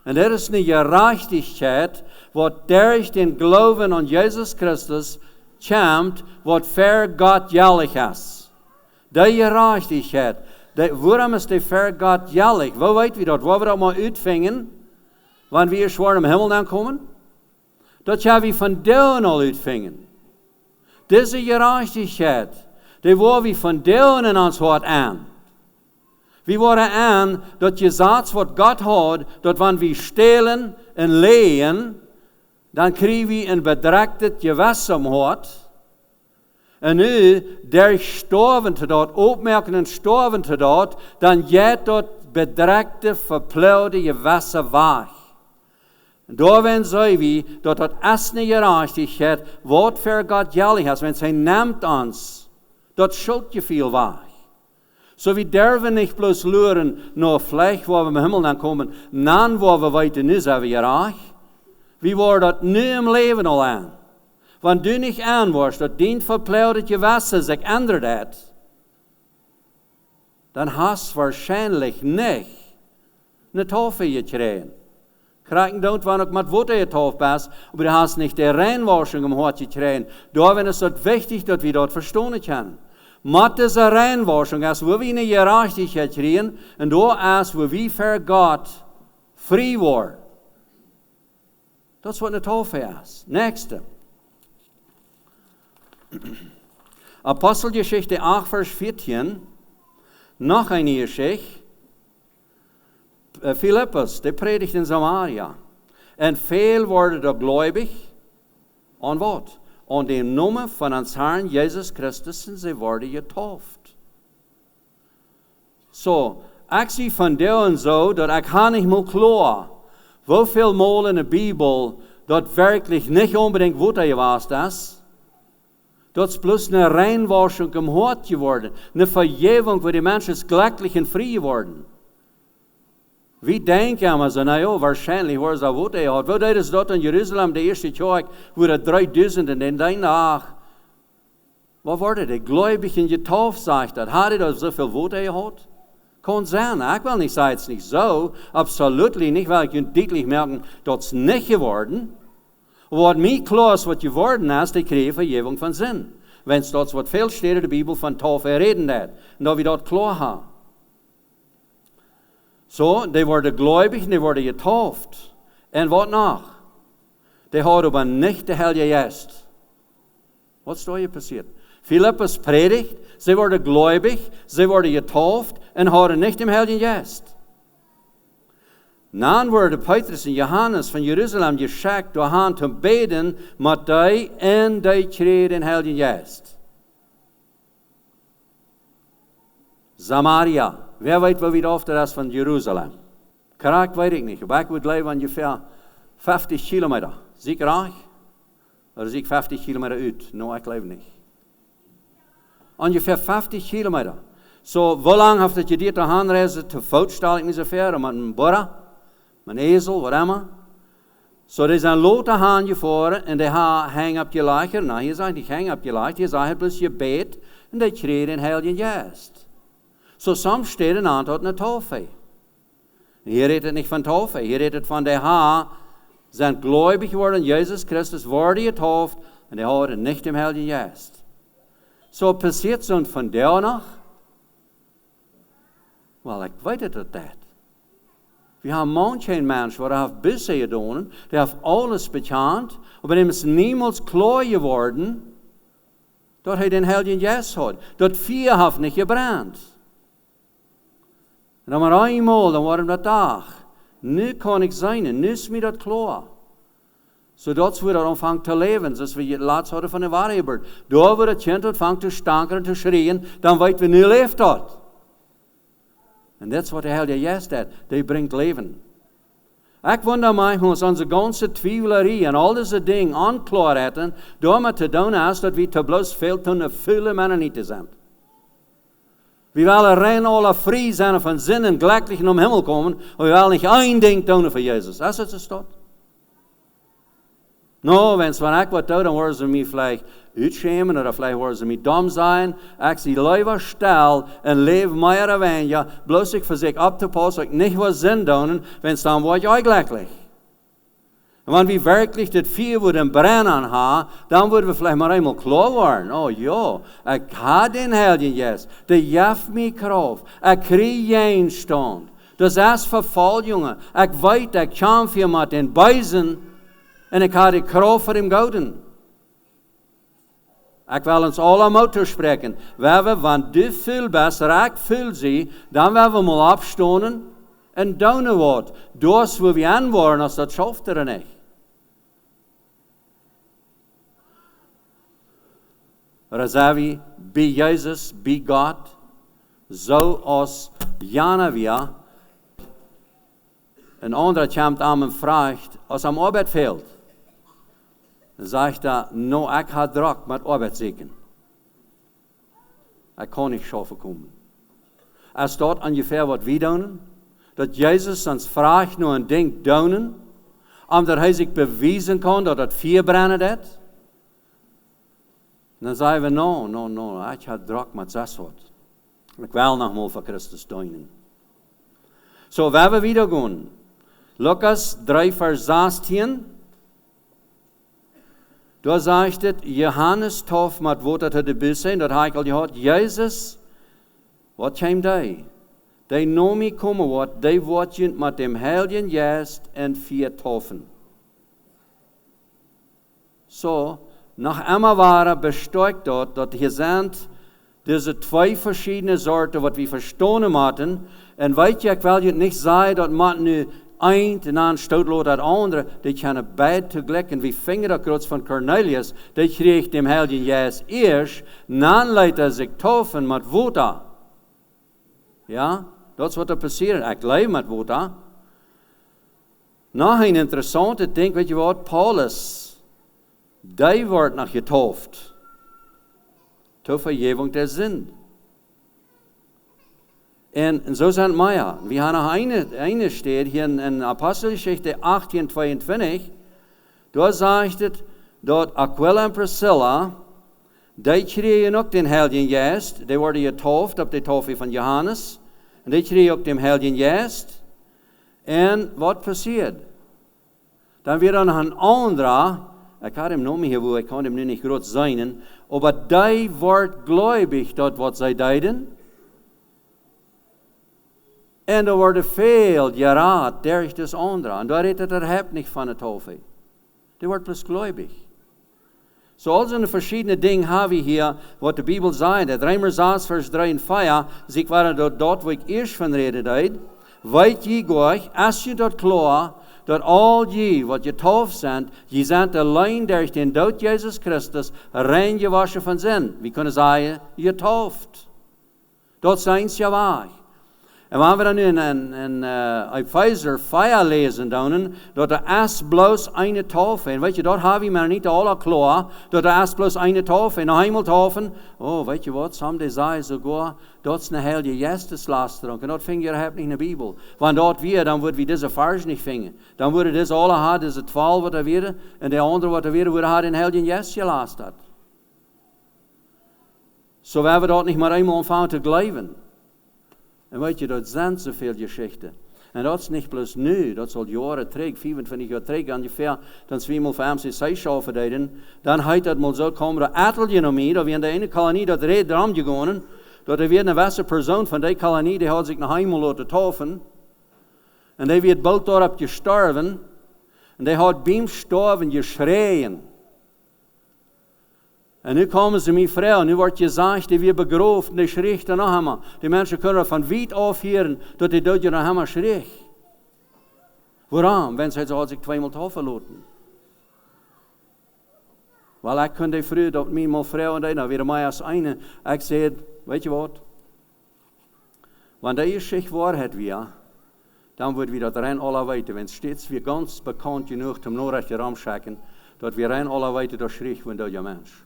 Und das ist eine Gerechtigkeit, was durch den Glauben an Jesus Christus kommt, was für Gott jährlich ist. Die Gerechtigkeit. Warum ist die für Gott jährlich? Wo weit wir das? Wo wir das mal ausfingen, wenn wir schwer im Himmel ankommen? Das haben wir von denen all ausfingen. Diese Gerechtigkeit, die wollen wir von denen in uns Hort an. Wir wollen an, dass Gesetz, was Gott hat, dass wenn wir stehlen und lehen, dann kriegen wir ein bedrecktes Gewässer Hort. Und nu, der gestorben zu dort, aufmerken und gestorben zu dort, dann geht dort bedreckte, verplauderte Gewässer weg. Und da wenn sagen wir, dass das eine Gerechtigkeit, was für Gott jährlich ist, wenn sie nimmt uns, das Schuldgefühl weg. So wie dürfen nicht bloß luren, nur vielleicht, wo wir im Himmel dann kommen, dann, wo wir weiter nicht sind, wir reich. Wie war das nie im Leben allein? Wenn du nicht anwärst, dass dein verplauderte Gewässer sich ändert hat, dann hast du wahrscheinlich nicht eine Taufe gekriegt. Krijgen don't wanneer ik met water getauft bist, aber du hast nicht die Reinwaschung im Hort gekriegt. Da ist es wichtig, dass wir das verstehen können. Mit dieser Reinwaschung, als wo wir eine Gerechtigkeit kriegen, und da ist, wo wir für Gott frei waren. Das ist, was eine Taufe ist. Nächste. Apostelgeschichte 8, Vers 14. Noch eine Geschichte. Philippus, der predigt in Samaria. Und viel worden da gläubig. Und was? Und im Namen von uns Herrn Jesus Christus sind sie worden getauft. So, ich sehe von dir und so, dass ich kann nicht mal klar, wie viel Mal in der Bibel, dort wirklich nicht unbedingt Wutter gewesen ist. Dort ist bloß eine Reinwaschung im Hort geworden. Eine Vergebung, wo die Menschen glücklich und frei geworden. Wir denken immer so, naja, wahrscheinlich war es auch Wutter gehabt. Wo das dort in Jerusalem, der erste Tag, wo da 3000 und dann danach, was war das? Die Gläubigen getauft, sagt das. Hat er da so viel Wutter gehabt? Kann sein. Ich will nicht sagen, es ist nicht so. Absolut nicht, weil ich deutlich merken, das ist nicht geworden. Was mir klar ist, was geworden ist, die kriegen Vergebung von Sinn. Wenn es dort was viel steht in der Bibel von Taufe reden hat. Und da wir dort klar haben. So, die wurden gläubig, die wurden getauft. Und was noch? Die haben aber nicht der Heilige Geist. Was ist da hier passiert? Philippus predigt, sie wurden gläubig, sie wurden getauft und haben nicht den Heiligen Geist. Dann wurden Petrus und Johannes von Jerusalem geschickt, dahin zu beten, mit die und die kriegen den Heiligen Geist. Samaria. Wer weiß, wo wir auf der Rest von Jerusalem? Korrekt, weiß ich nicht. Aber ich würde leben ungefähr 50 Kilometer. Sieg reich? Oder sieg 50 Kilometer uit? No, ich lebe nicht. Ungefähr 50 Kilometer. So, wie lange habt ihr dir dahin reisen? Zu Fuß stelle ich mich so vor, mit einem Burra, mit einem Esel, was immer. So, die sind Leute dahin gefahren und die hängen ab die Leiche. Nein, hier sagt nicht hängen ab die Leiche, hier sagt bloß Gebet und die kriegen den Heiligen Geist. So, some steht in Antwort eine Taufe. Hier redet nicht von Taufe, hier redet von der Haar, sind gläubig geworden, Jesus Christus wurde getauft und er hatte nicht im Heiligen Geist. So passiert so von der noch. Well, ich weiß das. Wir haben manchen Menschen, die haben bisher getan, die haben alles bekannt, aber dem ist niemals klar geworden, dass er den Heiligen Geist hat. Dort vier haben nicht gebrannt. Und dann einmal, dann war das Tag. Nu kann ich sein, nu ist mir das klar. So dort wird er anfangen zu leben, das wir jetzt heute von der Wahrheit. Da wird das Kind anfangen zu stanken und zu schreien, dann weiß wir, nu lebt das. Und das ist, was der Heilige Geist hat, der bringt Leben. Ich wundere manchmal, dass unsere ganze Zweifelerie und all diese Dinge unklar hätten, damit zu tun ist, dass wir zu bloß viel tun, viele Mennoniten sind. Wir wollen rein alle frei sein von Sinn und glücklich in den Himmel kommen, und wir wollen nicht ein Ding tun für Jesus. Das ist es dort. No, wenn es von ich was tue, dann wollen sie mich vielleicht uitschämen oder vielleicht wollen sie mich dumm sein. Ich sie lieber still und lebe mehr oder weniger, bloß ich versuche abzupassen, ich nicht was Sinn tun, wenn es dann war ich auch glücklich. Und wenn wir wirklich das Feuer würden brennen haben, dann würden wir vielleicht mal einmal klar werden. Oh ja, ich habe den Heiligen Geist, der gibt mir Kraft, ich kriege Einstand. Das ist Verfall, Junge. Ich weiß, ich kämpfe mit den Beisen und ich habe die Kraft für den Gouden. Ich will uns alle Motto sprechen. Wenn du viel besser, ich fühle sie, dann werden wir mal abstonen und tun was. Das, wo wir anwollen, das schafft er nicht. Oder sagen wir, bei Jesus, bei Gott, so als jana wir. Ein anderer kommt an und fragt, als am Arbeit fehlt. Dann sagt er, no, ich habe Druck mit Arbeit suchen. Ich kann nicht schaffen kommen. Es dort ungefähr, was wir tun, dass Jesus uns fragt, nur ein Ding tun, und dass er sich beweisen kann, dass das Feuer brennen hat. Dann sagen wir, no, ich habe Druck mit das was. Ik wil nogmaals voor Christus dienen. So, waar we wieder gaan. Lukas 3, Vers 16. Da sagt het, Johannes tof met water te de bus zijn, dat heb ik al gehad. Jezus, wat kwam die? Die nomi komen wat, die wordt je met dem Heiligen Geist en 4 toffen. So, nach einmal waren besteugt dort, dass hier sind diese 2 verschiedene Sorten, was wir verstanden hatten. Und weet je, ich will je nicht sagen, dass man nu ein en dan stoot dat andere, die kunnen beide tegelijk. En wie vingen dat groot van Cornelius, die kreeg dem Heiligen Geist eerst, dan leidt zich taufen met water. Ja, dat is wat er passiert. Ik leef met water. Nog een interessante ding, weet je wat, Paulus, die wordt nog getauft. Zur Vergebung der Sünde. Und so sind wir. Wir haben noch eine steht hier in Apostelgeschichte 18, 22. Da sagt es, dort Aquila und Priscilla, die kriegen auch den Heiligen Geist. Die wurden getauft auf die Taufe von Johannes. Und die kriegen auch den Heiligen Geist. Und was passiert? Dann wird noch ein anderer, ich habe den Namen hier, wo ich kann ihm nicht groß sein, aber die wird gläubig, dort was sie deuten. Und da wurde viel geraten durch das andere. Und da redet überhaupt nicht von der Taufe. Die wird bloß gläubig. So, all so verschiedene Dinge haben wir hier, was die Bibel sagt. Der Römer 6, Vers 3 und 4, sie waren dort, wo ich erst von rede, weit je euch, als je dort klar, dass all je, was getauft sind allein durch den Tod Jesus Christus rein gewaschen von Sinn. Wir können sagen, getauft. Dort seien sie ja wahr. Und wenn wir dann in Epheser 4 lesen, dann, dort ist bloß eine Taufe. Und weißt du, dort haben wir nicht alle klar, dort ist bloß eine Taufe. Noch einmal taufen, oh, weißt du was, haben die sagen sogar, dort ist eine heilige Gesteslasterung. Und dort fing ihr überhaupt nicht in der Bibel. Wenn dort wir, dann würden wir diese Vers nicht finden. Dann würde das alle haben, diese 12, was er wäre, und der andere, was er wäre, würde haben den heiligen Gest gelastet. So werden wir dort nicht mal einmal anfangen zu glauben. Und weet je, dat zijn zoveel Geschichten. En dat is niet bloß nu, dat soll Jahre terug, 25 Jahre terug ungefähr, dann zweimal für MC Seischafen deden. Dann hat das mal so kommen, da Atelier noch mehr, da wir in der eine Kolonie dort dran gegangen, dort wird eine weiße Person von der Kolonie, die hat sich noch einmal lassen taufen. Und die wird bald dort gestorben. Und die hat beim Sterben geschrien. Und nu kommen sie mir Frau, und nu wird gesagt, die wir begraven, und die schrie dann noch einmal. Die Menschen können von weit auf hören, dass die Deutsche noch einmal schrie. Warum? Wenn sie sich zweimal taufen lassen. Weil ich könnte früher, dass mir mal Frau und einer wieder mehr als eine, ich sehe, weißt du was? Wenn die Geschichte Wahrheit wäre, dann würden wir das rein alle weiter, wenn es steht, wir ganz bekannt genug zum Nordrechten Raum schicken, dass wir rein alle weiter da schrie, wenn der Mensch.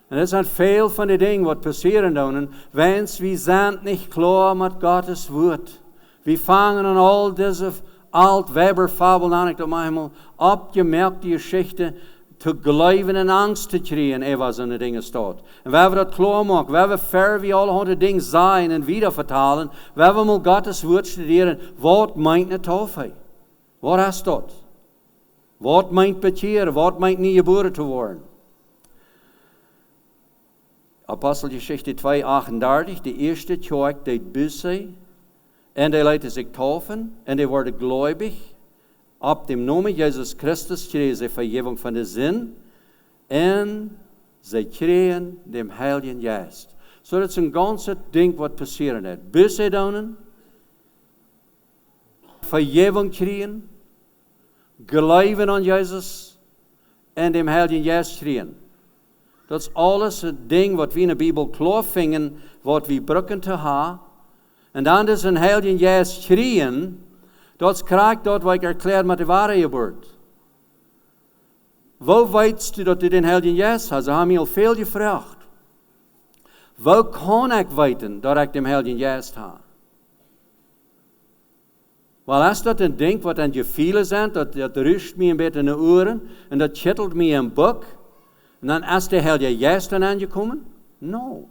Und es sind viel von den Dingen, was passieren dann, wenn wir sind nicht klar mit Gottes Wort. Wir fangen an all diese Alt-Weber-Fabeln an, ich manchmal abgemerkt die Geschichte, zu glauben und Angst zu kriegen, was in den Dingen steht. Und wenn wir das klar machen, wenn wir fair wie alle hundert Dinge sein und wieder vertalen, wenn wir mal Gottes Wort studieren, was meint eine Taufe? Was heißt das? Was meint bekehren? Was meint nie geboren zu werden? Apostelgeschichte 2, 38, die erste Kirche, die Busse, und die Leute sich taufen, und die wurden gläubig. Ab dem Namen Jesus Christus kriegen sie Vergebung von der Sünde, und sie kriegen den Heiligen Geist. So, das ist ein ganzes Ding, was passieren wird. Busse daunen, Vergebung kriegen, glauben an Jesus, und den Heiligen Geist kriegen. Das ist alles ein Ding, was wir in der Bibel klar finden, was wir brauchen zu haben. Und dann ist ein Heiligen Geist kriegen, das kriegt dort, was ich erklärt mit der wahre Geburt. Wo weißt du, dass du den Heiligen Geist hast? Sie haben mich viel gefragt. Wo kann ich weiten, dass ich den Heiligen Geist habe? Weil ist das ein Ding, was ein Gefühle sind, das rüscht mir ein bisschen in die Ohren und das schüttelt mir im Buck. Und dann ist der Heilige Geist dann angekommen? No.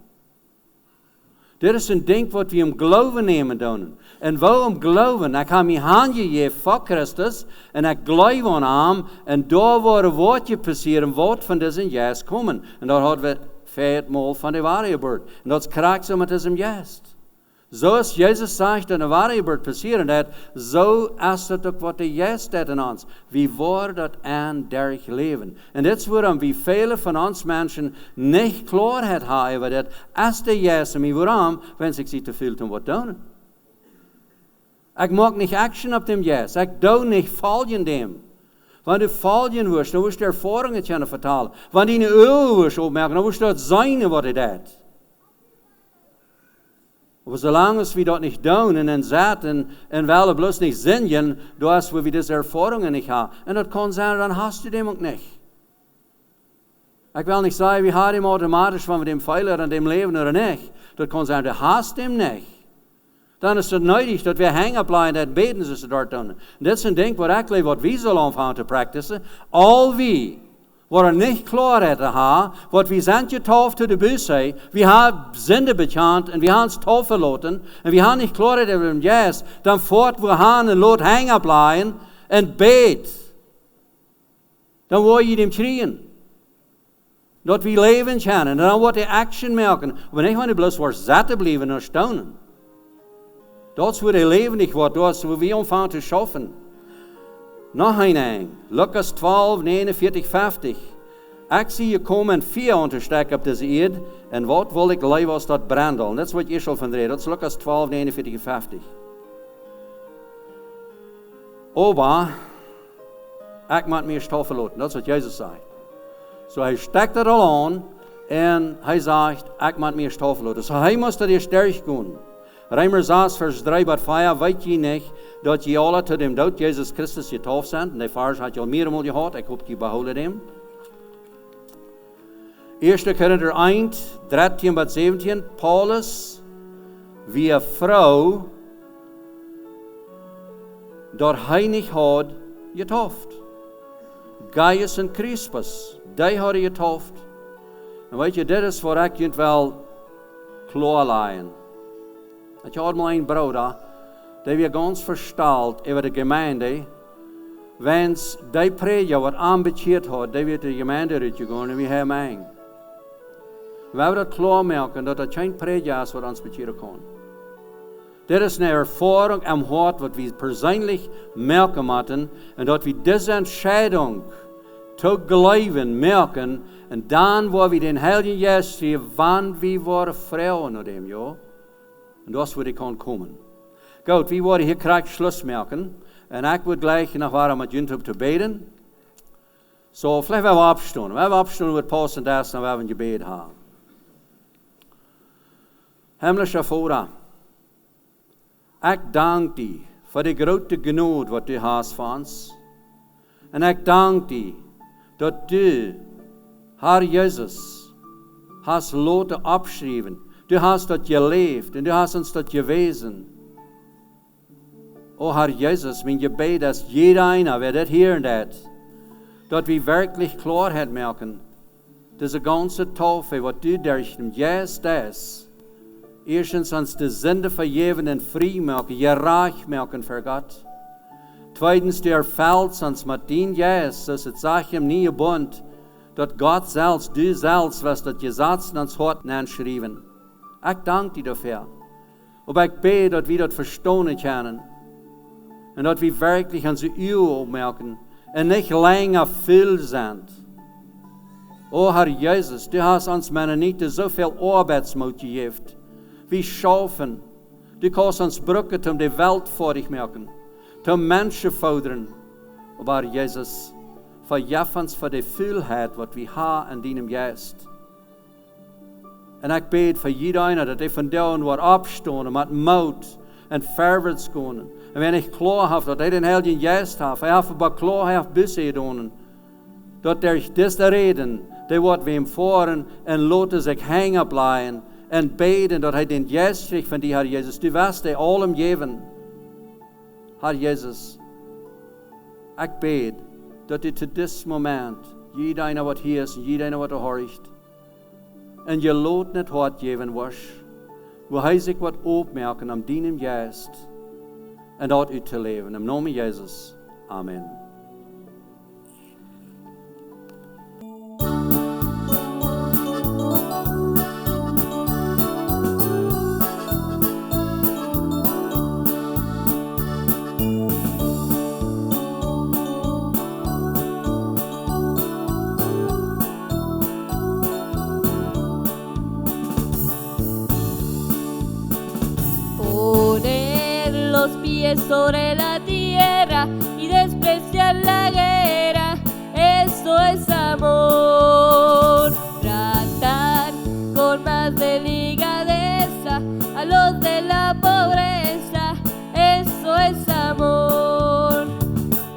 Dit is een ding wat we om geloven nemen doen. En waarom geloven? Ik heb mijn hand gegeven voor Christus en ik geloof aan hem. En daar waar een woordje passeren, wat van deze juist komen. En daar hadden we 4 maal van de waarheid. En dat krijgt ze met deze juist. Zoals Jezus zegt dat de waarheid passeren dat, zo is het ook wat de juist staat in ons. We worden dat aan derg leven. En dit is waarom we vele van ons mensen niet klaarheid hebben over dat als de juist en waarom, wens ik ze te veel te wat doen. Ik maak niet action op dem juist. Ik doe niet volgen dem. Wanneer du volgen wirst, dan wirst du ervaringen kunnen vertalen. Wanneer je een oor wirst opmerken, dan wirst du het zijn wat je deed. Maar zolang we dat niet doen en zetten en wel bloos niet zingen, dan is we deze ervaringen niet hebben. En dat kan zijn, dan hast du dem ook niet. Ik wil niet zeggen, we hebben hem automatisch van we dem feilen en dem leven of niet. Dat kan zijn, du hast hem niet. Dan is het nodig dat we hangen blijven en dat beten ze daar doen. Dit is een ding wat we zullen aanvangen te praktiseren. Al wie waar niet klaarheid te hebben, wat we zijn getauft door de Busse, we hebben Sünde bekend en we hebben het tauft verloten en we hebben niet klaarheid over dem Jes, dan voort we gaan en laat hangen blijven en beet. Dan word je dem schreien. Dat we leven kunnen en dan wordt de action merken. Maar niet wanneer bloos wordt zitten blijven en staunen. Dat is waar de leven niet wordt, dat is waar we aanvangen te schaffen. Nog een ding, Lukas 12, 49, 50. Ik zie je komen 4 ondersteken op deze eerd, en wat wil ik leven als dat brandel? Dat is wat je zal van reden, dat is Lukas 12, 49, 50. Maar, ik moet meer stof verloten, dat is wat Jezus zei. Zo hij steekt het al aan, en hij zegt, ik moet meer stof verloten. Zo hij moest dat eerst sterk gaan. Römer 6, vers 3 tot 4, weet je niet dat je alle tot dem dood Jezus Christus getauft zijn? En die vers had je al meermaal gehad, ik hoop je behouden hem. 1 Korinther 1, 13 tot 17, Paulus, wie een vrouw, dat hij niet had getauft. Gaius en Crispus, die hadden getauft. En weet je, dit is wat ik je wel klaarleggen. Ik had mal een broeder, die weer ganz versteld over de gemeente. Wens die prediker wat aanbesteed had, die weer de gemeente uitgegaan en we hebben een. We hebben dat klaarmaken dat het geen prediker is wat ons besteed kan. Dit is een ervaring am hart wat we persoonlijk merken moeten en dat we deze entscheidung te geloven merken en dan waar we den Heiligen Geist zien, wanneer we worden vrouwen naar dem, ja. En dat is waar ik kan komen. Goed, we worden hier krijg Schluss merken. En ik wil gleich nog waar met jullie te beden. Zo, vielleicht werden we opstaan. We hebben opstaan met Paus en das, en we hebben een gebed hebben. Himmlische Vater, ik dank die voor de grote genade wat du hast voor ons. En ik dank die dat du, Herr Jezus, hast laten opschrijven. Du hast dat geleefd en du hast ons dat gewezen. O Herr Jesus, mijn gebed is jeder wer dat hier en dat we werkelijk klaarheid merken. Deze ganze Taufe, wat du durch den Geist ist, erstens uns de Sünde vergeven en vrij merken, gerecht merken voor God. Tweitens, du erfüllst uns mit den Geist, das het sagt im nieuwe Bund, dat Gott selbst, du selbst, was dat Gesetz in ons hart aanschrijven. Ik dank dir dafür. Und ich bete, dass wir das verstehen können. Und dass wir wirklich unsere Uhr aufmerken und nicht länger viel sind. O Herr Jesus, du hast uns Mennoniten so viel Arbeitsmut gegeben. Wir schaffen. Du kannst uns Brücken um die Welt vor dich merken. Zum Menschen fordern. Aber Herr Jesus, vergib uns für die Vielheit, was wir haben in deinem Geist. En ik bid voor iedereen dat hij vandaag wordt opstaan met moed en verwärts gaan. En wenn ik klaar heb dat hij den Heiligen Geist heeft, hij heeft wat klaar heeft bussen doen. Dat er deze reden, die wordt we hem voeren en laten zich hangen blijven en beden dat hij den Geist krijgt van die Herr Jezus. Du wirst hij allem geven. Herr Jezus, ik bid dat u tot dit moment, iedereen wat hier is, iedereen wat er hoort, en je laat het hart geven was. wil hij zich wat opmerken om dienen juist en dat uit te leven. In naam Jezus. Amen. Los pies sobre la tierra y despreciar la guerra, eso es amor. Tratar con más delicadeza a los de la pobreza, eso es amor.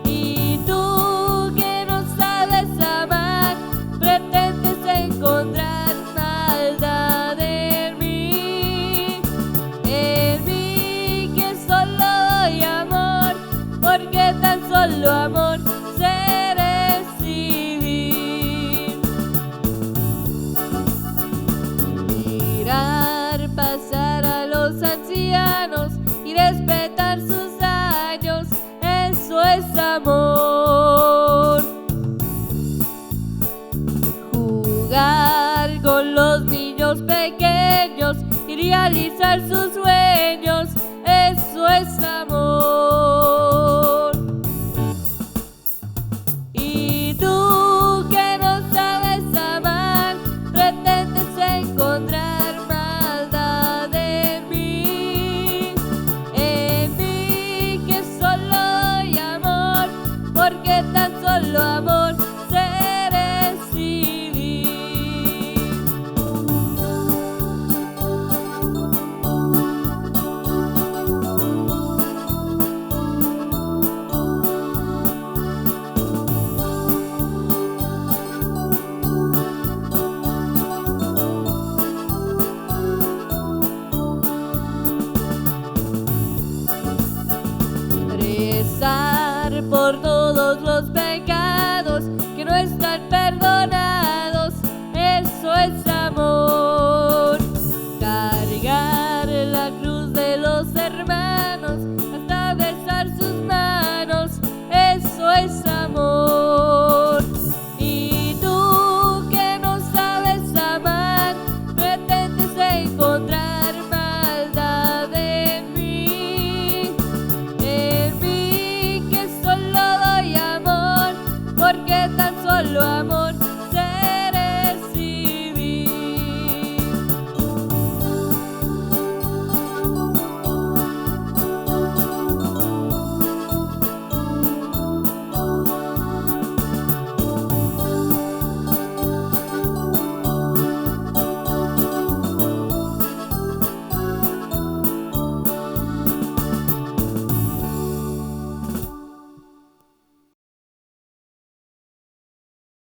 Y tú que no sabes amar, pretendes encontrar maldad en mí. Porque tan solo amor sé recibir. Mirar pasar a los ancianos y respetar sus años, eso es amor. Jugar con los niños pequeños y realizar sus sueños, eso es amor.